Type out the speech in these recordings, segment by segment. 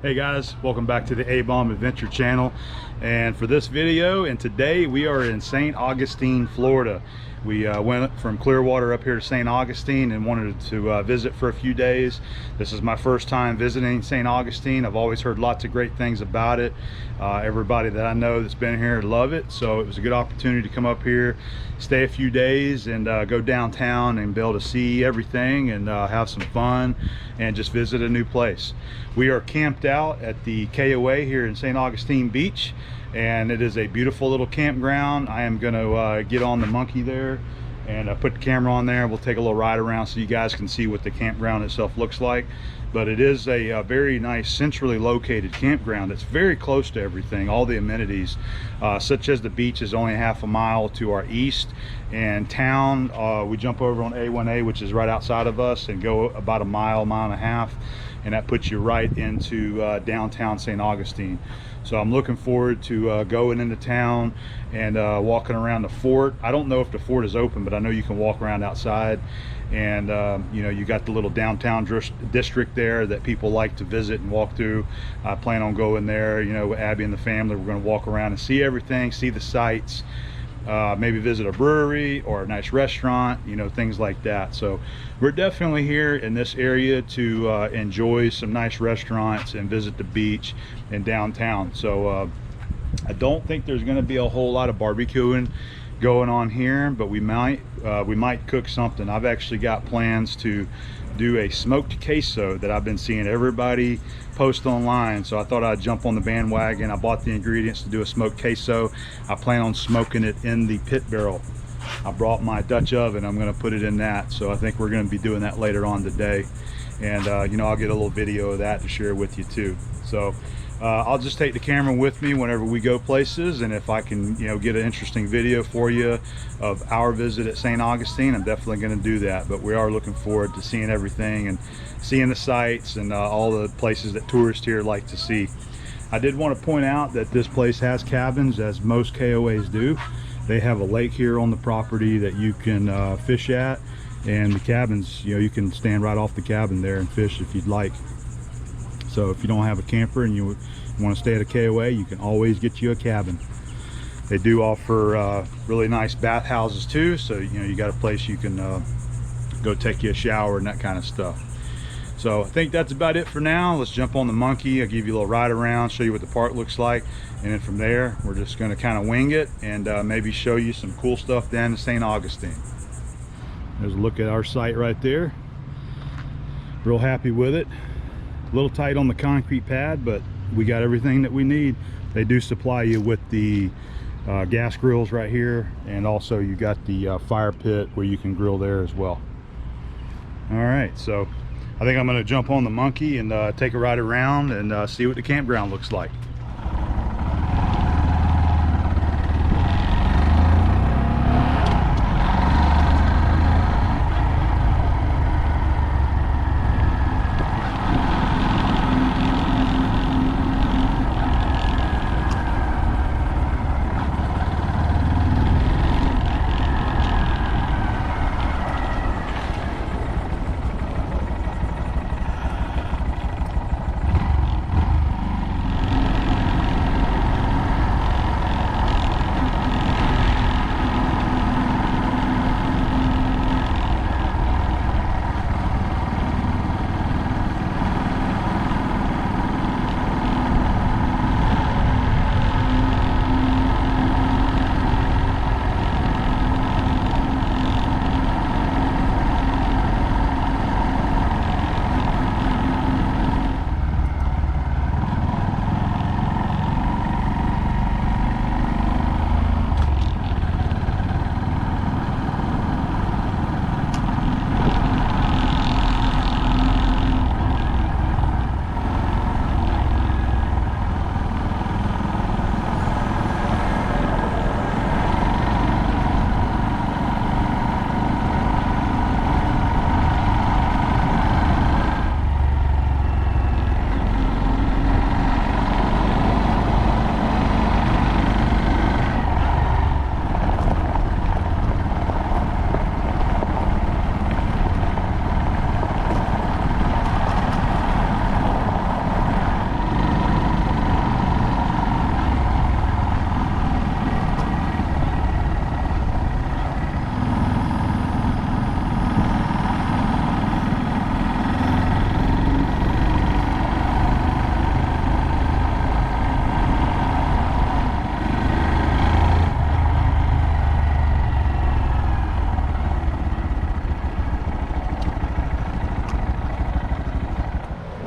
Hey guys, welcome back to the A-Bomb Adventure channel. And for this video, and today we are in St. Augustine, Florida. We went from Clearwater up here to St. Augustine and wanted to visit for a few days. This is my first time visiting St. Augustine. I've always heard lots of great things about it. Everybody that I know that's been here love it, so it was a good opportunity to come up here, stay a few days, and go downtown and be able to see everything and have some fun and just visit a new place. We are camped out at the KOA here in St. Augustine Beach, and it is a beautiful little campground. I am going to get on the monkey there and put the camera on there. We'll take a little ride around so you guys can see what the campground itself looks like. But it is a very nice centrally located campground. It's very close to everything, all the amenities, such as the beach is only half a mile to our east, and town, we jump over on A1A, which is right outside of us, and go about a mile, mile and a half, and that puts you right into downtown St. Augustine. So I'm looking forward to going into town and walking around the fort. I don't know if the fort is open, but I know you can walk around outside. And you know, you got the little downtown district there that people like to visit and walk through. I plan on going there, you know, with Abby and the family. We're going to walk around and see everything, see the sights, maybe visit a brewery or a nice restaurant, you know, things like that. So we're definitely here in this area to enjoy some nice restaurants and visit the beach and downtown. So I don't think there's going to be a whole lot of barbecuing going on here, but we might cook something. I've actually got plans to do a smoked queso that I've been seeing everybody post online, so I thought I'd jump on the bandwagon. I bought the ingredients to do a smoked queso. I plan on smoking it in the pit barrel. I brought my Dutch oven. I'm going to put it in that, so I think we're going to be doing that later on today. And you know, I'll get a little video of that to share with you too. So I'll just take the camera with me whenever we go places, and if I can, you know, get an interesting video for you of our visit at St. Augustine, I'm definitely going to do that. But we are looking forward to seeing everything and seeing the sights and all the places that tourists here like to see. I did want to point out that this place has cabins, as most KOAs do. They have a lake here on the property that you can fish at, and the cabins, you know, you can stand right off the cabin there and fish if you'd like. So if you don't have a camper and you want to stay at a KOA, you can always get you a cabin. They do offer really nice bathhouses too, so you know, you got a place you can go take you a shower and that kind of stuff. So I think that's about it for now. Let's jump on the monkey. I'll give you a little ride around, show you what the park looks like, and then from there we're just going to kind of wing it and maybe show you some cool stuff down in St. Augustine. There's a look at our site right there. Real happy with it. A little tight on the concrete pad, but we got everything that we need. They do supply you with the gas grills right here, and also you got the fire pit where you can grill there as well. All right, so I think I'm going to jump on the monkey and take a ride around and see what the campground looks like.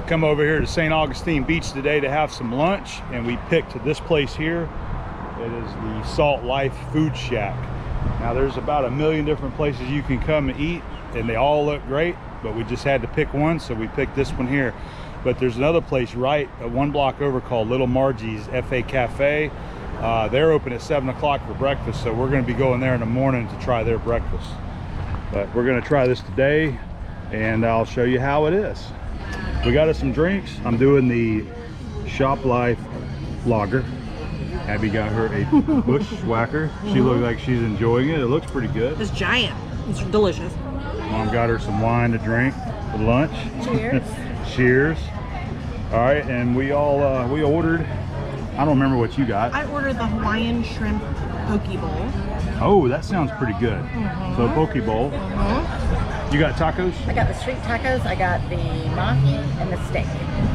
Come over here to St. Augustine Beach today to have some lunch, and we picked this place here. It is the Salt Life Food Shack. Now there's about 1 million different places you can come and eat, and they all look great, but we just had to pick one, so we picked this one here. But there's another place right 1 block over called Little Margie's FA Cafe. They're open at 7 o'clock for breakfast, so we're going to be going there in the morning to try their breakfast. But we're going to try this today, and I'll show you how it is. We got us some drinks. I'm doing the Shop Life Lager. Abby got her a bushwhacker. She looked like she's enjoying it. It looks pretty good. It's giant. It's delicious. Mom got her some wine to drink for lunch. Cheers. Cheers. All right, and we all we ordered. I don't remember what you got. I ordered the Hawaiian shrimp poke bowl. Oh, that sounds pretty good. So poke bowl. You got tacos? I got the street tacos, I got the mahi, and the steak.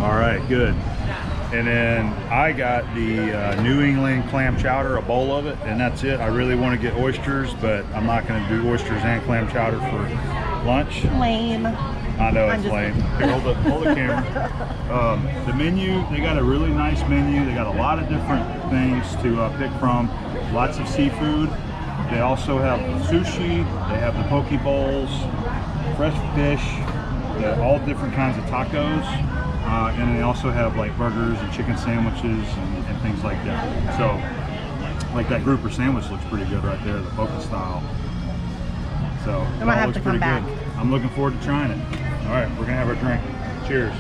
All right, good. And then I got the New England clam chowder, a bowl of it, and that's it. I really want to get oysters, but I'm not going to do oysters and clam chowder for lunch. Lame. I know it's lame. Here, hold the camera. The menu, they got a really nice menu. They got a lot of different things to pick from. Lots of seafood. They also have sushi. They have the poke bowls, fresh fish, all different kinds of tacos. And they also have like burgers and chicken sandwiches and things like that. So, like that grouper sandwich looks pretty good right there, the poke style. So, I might have to come back. Good. I'm looking forward to trying it. All right, we're gonna have our drink. Cheers.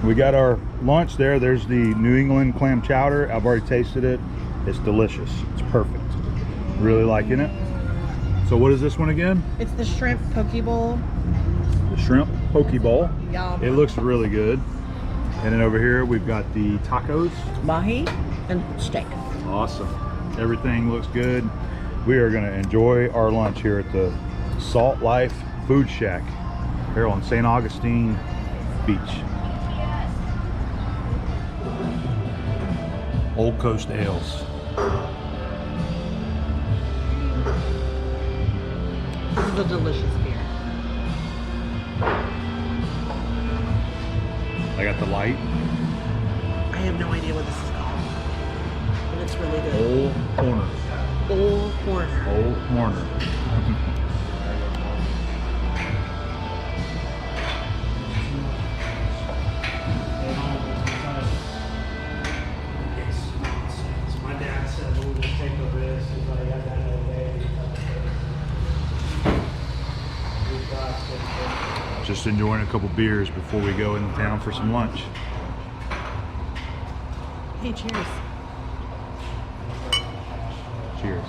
We got our lunch there. There's the New England clam chowder. I've already tasted it. It's delicious. It's perfect. Really liking it. So what is this one again? It's the shrimp poke bowl. The shrimp poke bowl. Yum. It looks really good. And then over here we've got the tacos. Mahi and steak. Awesome. Everything looks good. We are going to enjoy our lunch here at the Salt Life Food Shack here on St. Augustine Beach. Old Coast Ales. This is a delicious beer. I got the light. I have no idea what this is called, but it's really good. Old Corner. Old Corner. Old Corner. My dad said we would take a risk. He's like, I got no way. Just enjoying a couple beers before we go into town for some lunch. Hey, cheers. Cheers.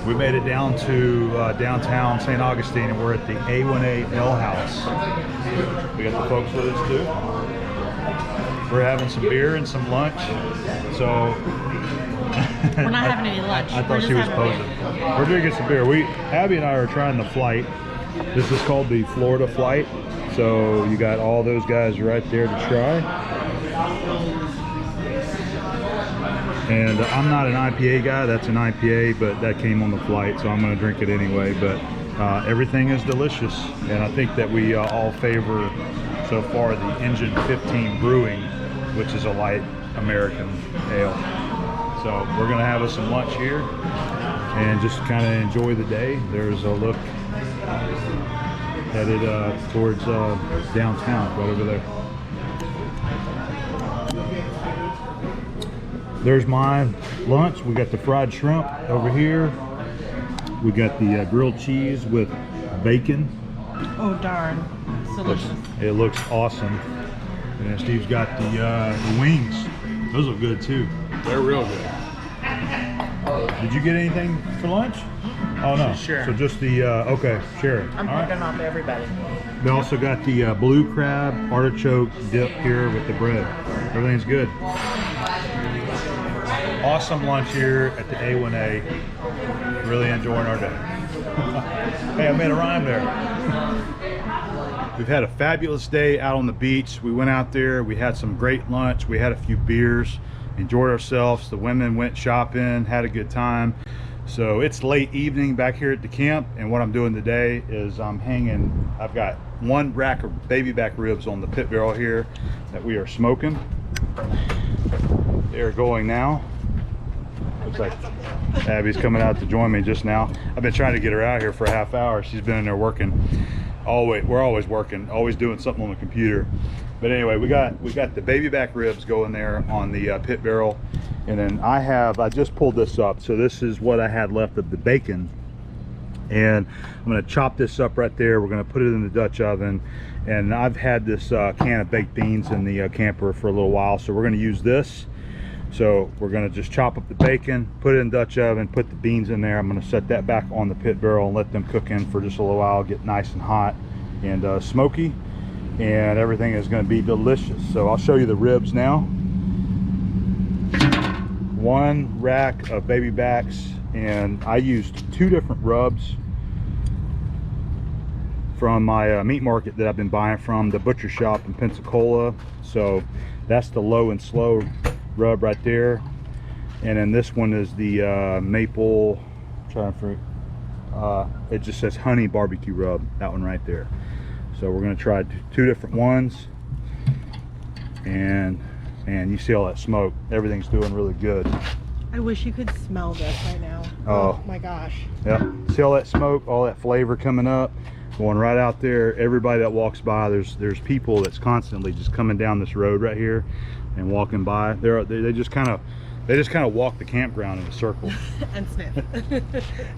We made it down to downtown St. Augustine, and we're at the A1A Ale House. We got the folks with us too. We're having some beer and some lunch. So We're not having any lunch. I thought she was posing. We're drinking some beer. Abby and I are trying the flight. This is called the Florida flight. So you got all those guys right there to try. And I'm not an IPA guy. That's an IPA, but that came on the flight, so I'm going to drink it anyway. But everything is delicious, and I think that we all favor so far the Engine 15 Brewing, which is a light American ale. So we're going to have us some lunch here and just kind of enjoy the day. There's a look headed towards downtown, right over there. There's my lunch. We got the fried shrimp over here. We got the grilled cheese with bacon. Oh darn, it's delicious. It looks awesome. And then Steve's got the wings. Those look good too. They're real good. Did you get anything for lunch? Oh no. Sure. So just the okay, sure. I'm picking off everybody. We also got the blue crab artichoke dip here with the bread. Everything's good. Awesome lunch here at the A1A. Really enjoying our day. Hey, I made a rhyme there. We've had a fabulous day out on the beach. We went out there, we had some great lunch, we had a few beers, enjoyed ourselves. The women went shopping, had a good time. So it's late evening back here at the camp, and what I'm doing today is I've got one rack of baby back ribs on the pit barrel here that we are smoking. They're going now. Looks like Abby's coming out to join me just now. I've been trying to get her out here for a half hour. She's been in there working. We're always working, always doing something on the computer. But anyway, we got the baby back ribs going there on the pit barrel. And then I just pulled this up. So this is what I had left of the bacon. And I'm gonna chop this up right there. We're gonna put it in the Dutch oven. And I've had this can of baked beans in the camper for a little while. So we're gonna use this. So we're gonna just chop up the bacon, put it in the Dutch oven, put the beans in there. I'm gonna set that back on the pit barrel and let them cook in for just a little while, get nice and hot and smoky. And everything is gonna be delicious. So I'll show you the ribs now. One rack of baby backs, and I used 2 different rubs from my meat market that I've been buying from, the butcher shop in Pensacola. So that's the low and slow rub right there, and then this one is the maple, it just says honey barbecue rub, that one right there. So we're going to try 2 different ones, and you see all that smoke, everything's doing really good. I wish you could smell this right now. Oh my gosh. Yeah, see all that smoke, all that flavor coming up, going right out there. Everybody that walks by, there's people that's constantly just coming down this road right here and walking by. They just kind of walk the campground in a circle And sniff.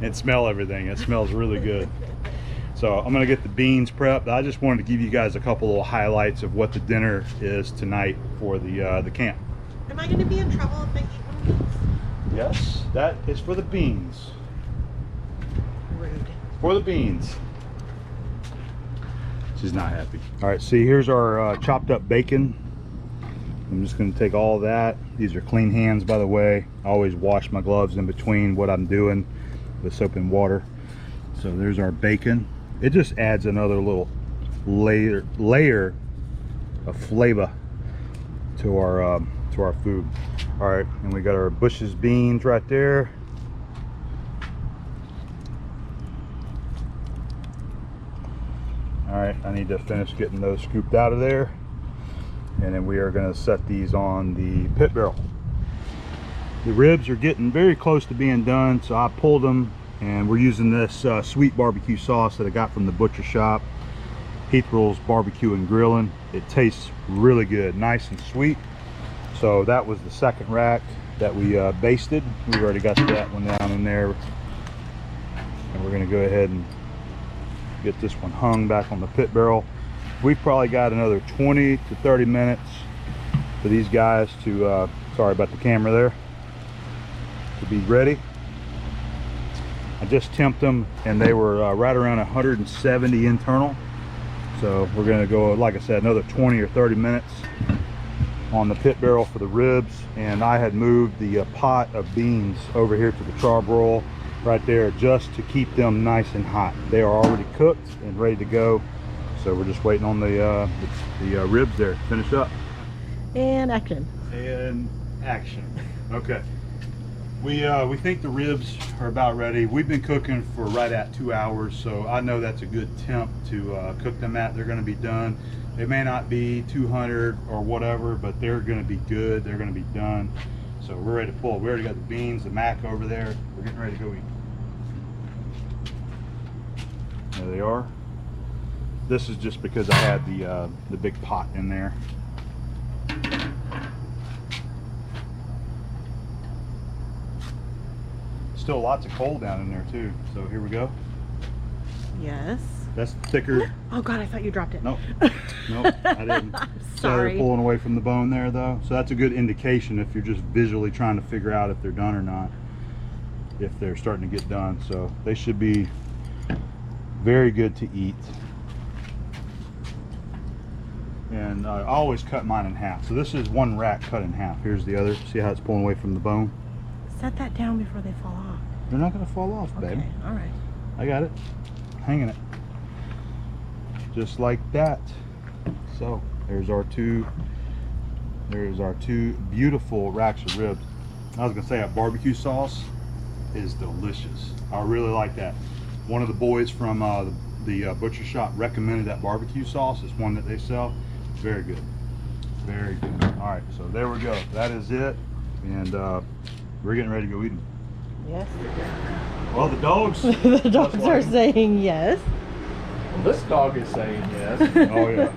and smell everything. It smells really good. So I'm gonna get the beans prepped. I just wanted to give you guys a couple little highlights of what the dinner is tonight for the camp. Am I gonna be in trouble if I eat one of these? Yes, that is for the beans. Rude. For the beans. She's not happy. All right, see, here's our chopped up bacon. I'm just gonna take all of that. These are clean hands, by the way. I always wash my gloves in between what I'm doing with soap and water. So there's our bacon. It just adds another little layer of flavor to our food. All right, and we got our Bush's beans right there. All right, I need to finish getting those scooped out of there. And then we are going to set these on the pit barrel. The ribs are getting very close to being done, so I pulled them, and we're using this sweet barbecue sauce that I got from the butcher shop, Heathrell's Barbecue and Grilling. It tastes really good, nice and sweet. So that was the second rack that we basted. We've already got that one down in there, and we're going to go ahead and get this one hung back on the pit barrel. We've probably got another 20 to 30 minutes for these guys to, sorry about the camera there, to be ready. I just temped them, and they were right around 170 internal. So we're gonna go, like I said, another 20 or 30 minutes on the pit barrel for the ribs. And I had moved the pot of beans over here to the charbroil right there just to keep them nice and hot. They are already cooked and ready to go. So we're just waiting on the ribs there to finish up. And action. And action. Okay. We think the ribs are about ready. We've been cooking for right at 2 hours, so I know that's a good temp to cook them at. They're going to be done. They may not be 200 or whatever, but they're going to be good. They're going to be done. So we're ready to pull. We already got the beans, the mac over there. We're getting ready to go eat. There they are. This is just because I had the big pot in there. Still lots of coal down in there too. So here we go. Yes. That's thicker. Oh God, I thought you dropped it. Nope. Nope, I didn't. I'm So sorry. they're pulling away from the bone there though. So that's a good indication if you're just visually trying to figure out if they're done or not. If they're starting to get done. So they should be very good to eat. And I always cut mine in half. So this is one rack cut in half. Here's the other. See how it's pulling away from the bone? Set that down before they fall off. They're not going to fall off, baby. Okay, all right. I got it. Hanging it. Just like that. So there's our two beautiful racks of ribs. I was going to say a barbecue sauce is delicious. I really like that. One of the boys from the butcher shop recommended that barbecue sauce. It's one that they sell. Very good. Very good. All right, so there we go. That is it. And we're getting ready to go eat them. Yes. Well, the dogs. The dogs are saying yes. Well, this dog is saying yes. Oh, yeah.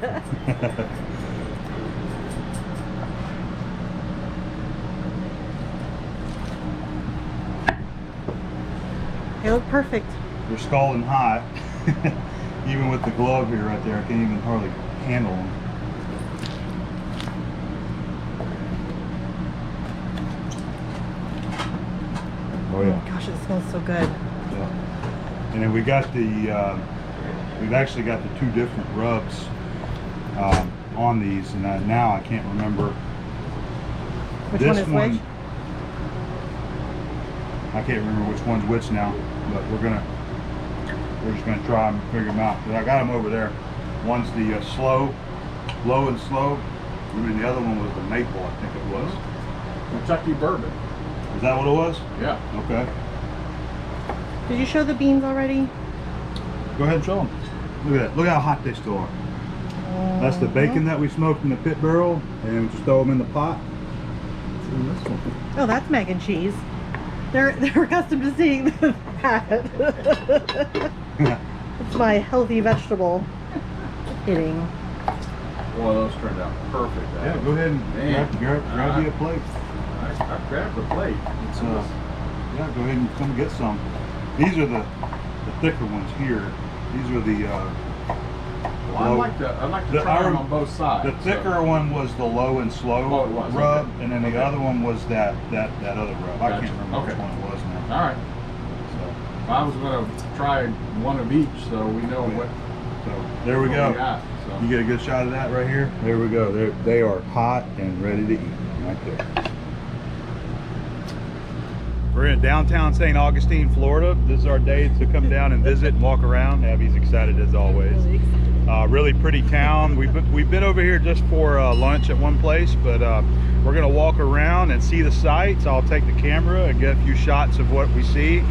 They look perfect. They're scalding hot. Even with the glove here right there, I can't even hardly handle them. Oh yeah. Oh gosh, it smells so good. Yeah. And then we got the, we've actually got the two different rubs on these, and now I can't remember. Which one is which? I can't remember which one's which now, but we're just gonna try and figure them out. 'Cause I got them over there. One's the low and slow, and then the other one was the maple, I think it was. Kentucky bourbon. Is that what it was? Yeah. Okay. Did you show the beans already? Go ahead and show them. Look at that. Look how hot they still are. That's the bacon that we smoked in the pit barrel, and just throw them in the pot. Oh, that's mac and cheese. They're accustomed to seeing that. It's my healthy vegetable eating. Well, those turned out perfect. Yeah, go ahead and Man. grab you a plate. I grabbed the plate. It's, yeah, go ahead and come get some. These are the thicker ones here. These are the Well, I like to try them on both sides. The thicker one was the low and slow rub, okay. and then the other one was that other rub. I can't remember which one it was now. All right. So, I was going to try one of each, so we know what. so there we what go. got, so. You get a good shot of that right here. There we go. They are hot and ready to eat right there. We're in downtown St. Augustine, Florida. This is our day to come down and visit and walk around. Abby's excited as always. Really excited. Really pretty town. We've been over here just for lunch at one place, but we're gonna walk around and see the sights. I'll take the camera and get a few shots of what we see,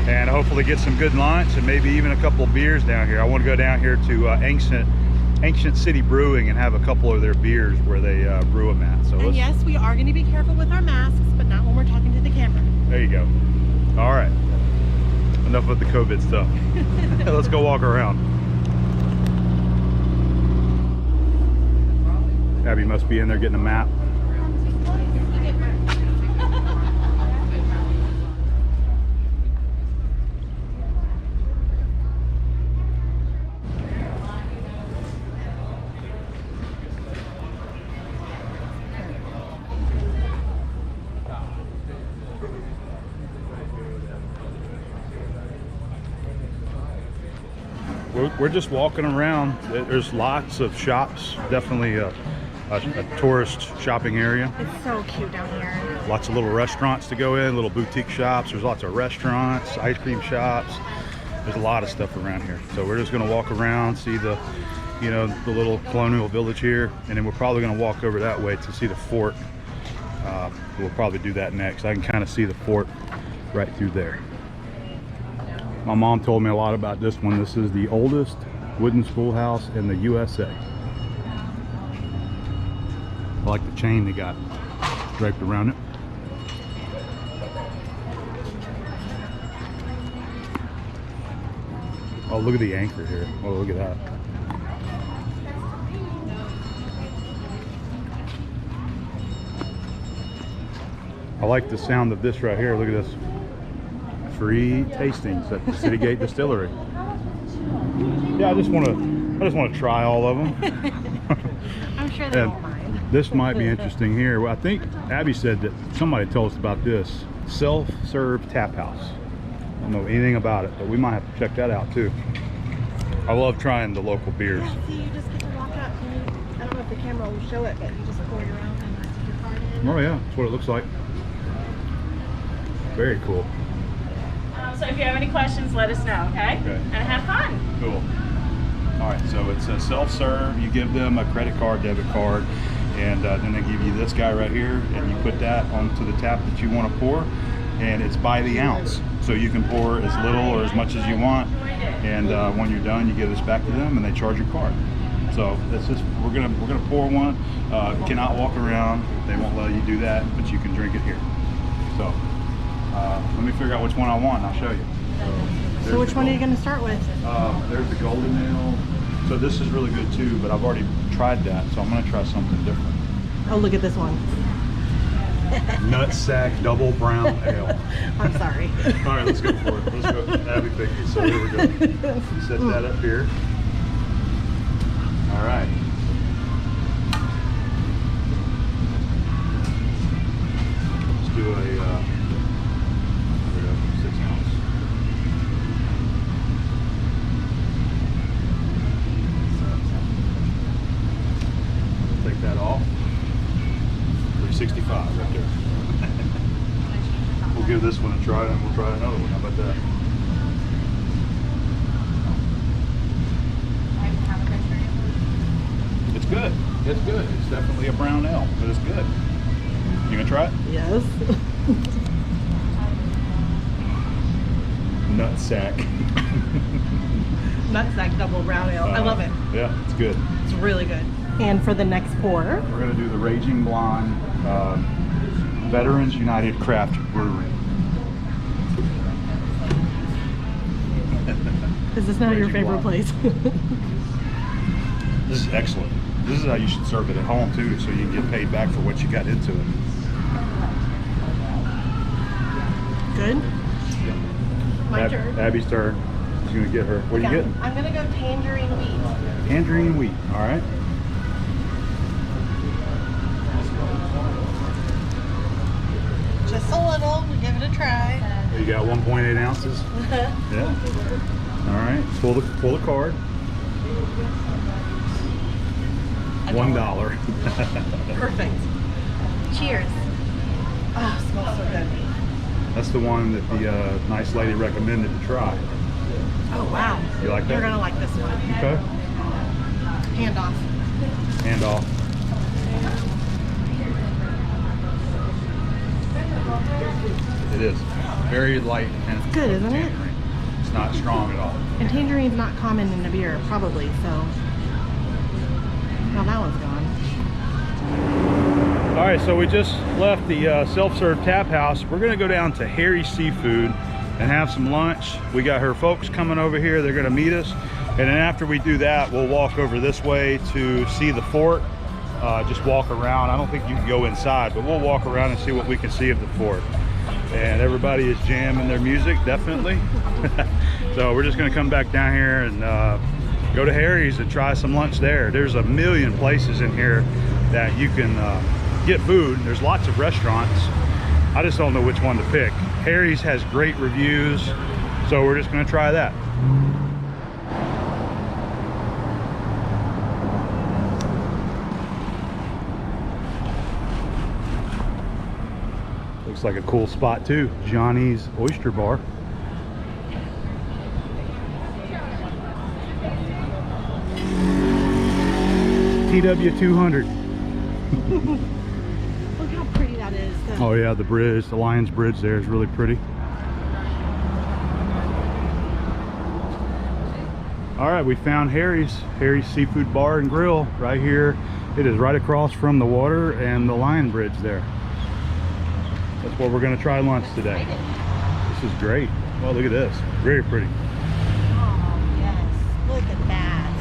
and hopefully get some good lunch and maybe even a couple of beers down here. I want to go down here to Ancient City Brewing and have a couple of their beers where they brew them at. So And yes, we are going to be careful with our masks, but not when we're talking to the camera. there you go. All right, enough with the COVID stuff. Let's go walk around. Abby must be in there getting a map. We're just walking around. There's lots of shops, definitely a tourist shopping area. It's so cute down here. Lots of little restaurants to go in, little boutique shops. There's lots of restaurants, ice cream shops. There's a lot of stuff around here. So we're just gonna walk around, see the little colonial village here, and then we're probably gonna walk over that way to see the fort. We'll probably do that next. I can kind of see the fort right through there. My mom told me a lot about this one. This is the oldest wooden schoolhouse in the USA. I like the chain they got draped around it. Oh, look at the anchor here. Oh, look at that. I like the sound of this right here. Look at this. Free tastings at the City Gate Distillery. Yeah, I just want to try all of them. I'm sure they won't mind. This might be interesting here. Well, I think Abby said that somebody told us about this self-serve tap house. I don't know anything about it, but we might have to check that out too. I love trying the local beers. Yeah, see, you just get to walk up. I don't know if the camera will show it, but you just pull your own and take your card in. Oh yeah, that's what it looks like. Very cool. So if you have any questions, let us know, okay? Okay. And have fun. Cool. All right, so it's a self-serve. You give them a credit card, debit card, and then they give you this guy right here, and you put that onto the tap that you want to pour, and it's by the ounce. So you can pour as little or as much as you want, and when you're done, you give this back to them, and they charge your card. So that's just we're gonna pour one. Cannot walk around; they won't let you do that, but you can drink it here. So let me figure out which one I want, and I'll show you. So which one are you going to start with? There's the golden ale. So this is really good too, but I've already tried that, so I'm gonna try something different. Oh, look at this one. Nutsack double brown ale. I'm sorry. All right, let's go for it. Let's go. Abby pick it. So here we go. Set that up here. All right. Let's do a 6 ounce. Take that off. 365 right there. We'll give this one a try, and we'll try another one. How about that? It's good. It's good. It's definitely a brown ale, but it's good. You gonna try it? Yes. Nutsack. Nutsack double brown ale. I love it. Yeah, it's good. It's really good. And for the next pour, We're gonna do the Raging Blonde Veterans United Craft Brewery. is this not your Raging favorite Blonde. place? This is excellent. This is how you should serve it at home too, so you can get paid back for what you got into it. Good? My turn. Abby's turn. She's gonna get her. What are you getting? I'm going to go tangerine wheat. Tangerine wheat. All right. Just a little. We'll give it a try. You got 1.8 ounces. Yeah. All right. Pull the card. $1. Perfect. Cheers. Oh, it smells so good. That's the one that the nice lady recommended to try. Oh, wow. You like that? You're going to like this one. Okay. Hand off. Hand off. It is very light and It's good, isn't it? tangerine. It's not strong at all. And tangerine's not common in a beer, probably, so. Well, that one's gone. All right, so we just left the self-serve tap house. We're gonna go down to Harry's Seafood and have some lunch. We got her folks coming over here. They're gonna meet us. And then after we do that, we'll walk over this way to see the fort. Just walk around. I don't think you can go inside, but we'll walk around and see what we can see of the fort. And everybody is jamming their music, definitely. So we're just gonna come back down here and go to Harry's and try some lunch there. There's a million places in here that you can get food. There's lots of restaurants. I just don't know which one to pick. Harry's has great reviews, so we're just gonna try that. Looks like a cool spot too. Johnny's Oyster Bar. TW 200. Look how pretty that is. Oh yeah, the bridge, the Lions Bridge there is really pretty. All right, we found Harry's Seafood Bar and Grill right here. It is right across from the water and the Lion Bridge there. That's where we're gonna try lunch today. This is great. Well, look at this, very pretty. Oh, yes. Look at that.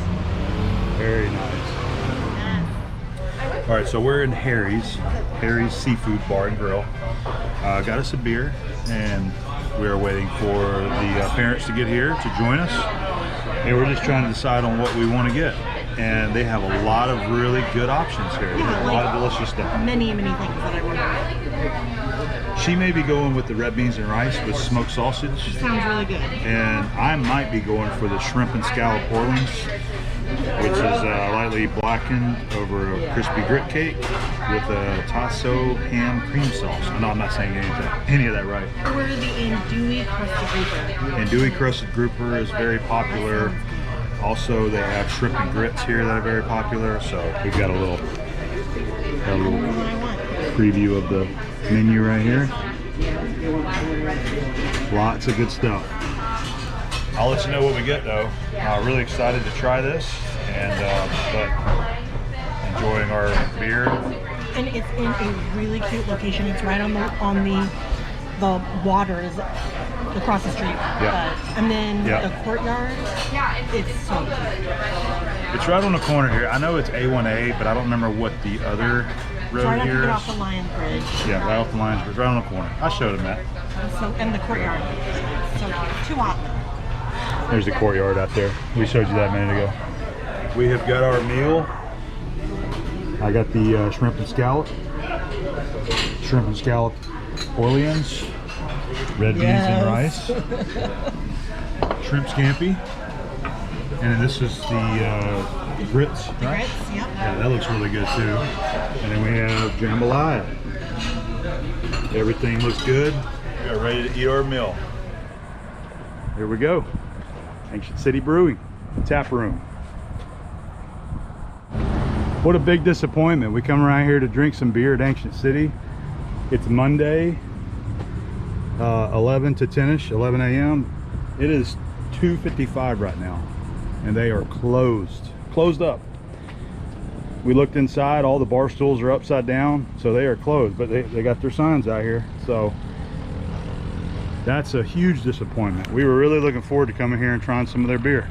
Very nice. Yes. All right, so we're in Harry's Seafood Bar and Grill. Got us a beer, and we're waiting for the parents to get here to join us. And we're just trying to decide on what we want to get. And they have a lot of really good options here. They have a lot of delicious stuff. Many things that I want. She may be going with the red beans and rice with smoked sausage. Sounds really good. And I might be going for the shrimp and scallop Orleans, which is lightly blackened over a crispy grit cake with a tasso ham cream sauce. No, I'm not saying any of that right. Or the andouille crusted grouper. Andouille crusted grouper is very popular. Also, they have shrimp and grits here that are very popular. So we've got a little preview of the menu right here. Lots of good stuff. I'll let you know what we get though. Really excited to try this, and but enjoying our beer. And it's in a really cute location. It's right on the water is across the street. Yeah. And then Yeah. the courtyard. It's so cute. It's right on the corner here. I know it's A1A, but I don't remember what the other road Right after you here get is. off the Lion Bridge. Yeah, right off the Lions Bridge, right on the corner. I showed him that. And the courtyard. So cute. Too hot. There's the courtyard out there. We showed you that a minute ago. We have got our meal. I got the shrimp and scallop. Shrimp and scallop Orleans. Red beans and rice. Shrimp scampi. And then this is the grits, right? Grits, yep. Yeah, that looks really good too. And then we have jambalaya. Everything looks good. We are ready to eat our meal. Here we go. Ancient City Brewing tap room. What a big disappointment. We come around here to drink some beer at Ancient City. It's Monday, 11 to 10ish, 11 a.m. It is 2:55 right now, and they are closed up. We looked inside, all the bar stools are upside down, so they are closed, but they got their signs out here. So that's a huge disappointment. We were really looking forward to coming here and trying some of their beer.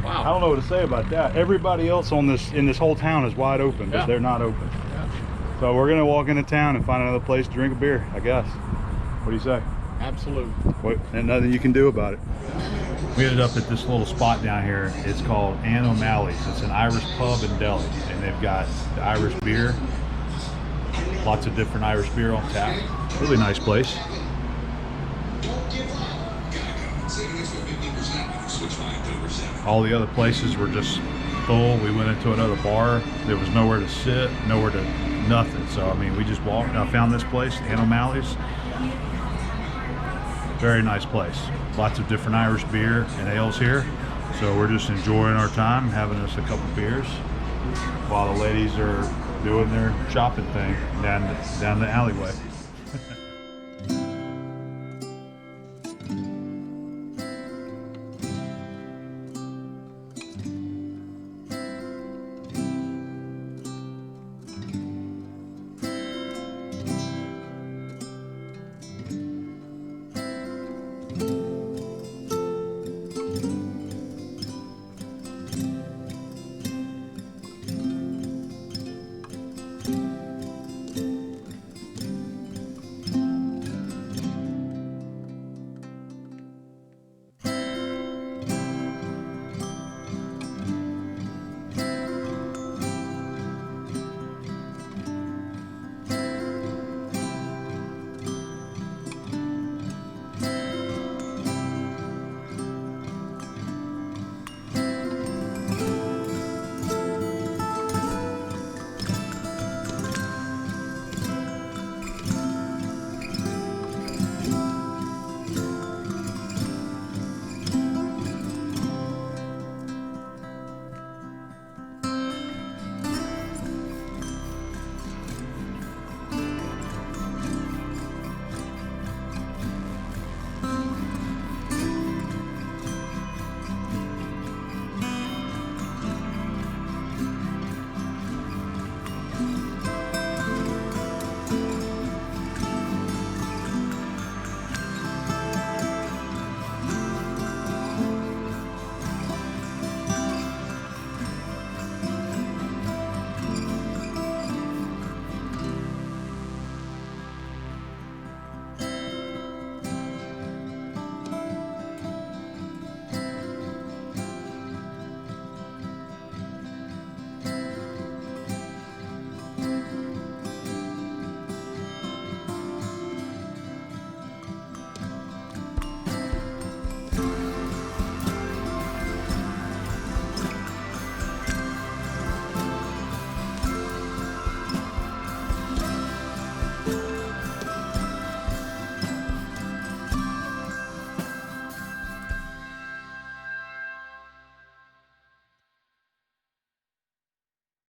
Wow. I don't know what to say about that. Everybody else in this whole town is wide open, but Yeah. they're not open. Yeah. So we're gonna walk into town and find another place to drink a beer, I guess. What do you say? Absolutely. What, and nothing you can do about it. We ended up at this little spot down here. It's called Ann O'Malley's. It's an Irish pub and deli, and they've got the Irish beer. Lots of different Irish beer on tap. Really nice place. All the other places were just full. We went into another bar. There was nowhere to sit, nowhere to nothing. So I mean, we just walked. I found this place, Ann O'Malley's. Very nice place. Lots of different Irish beer and ales here. So we're just enjoying our time, having us a couple beers while the ladies are doing their shopping thing down the alleyway.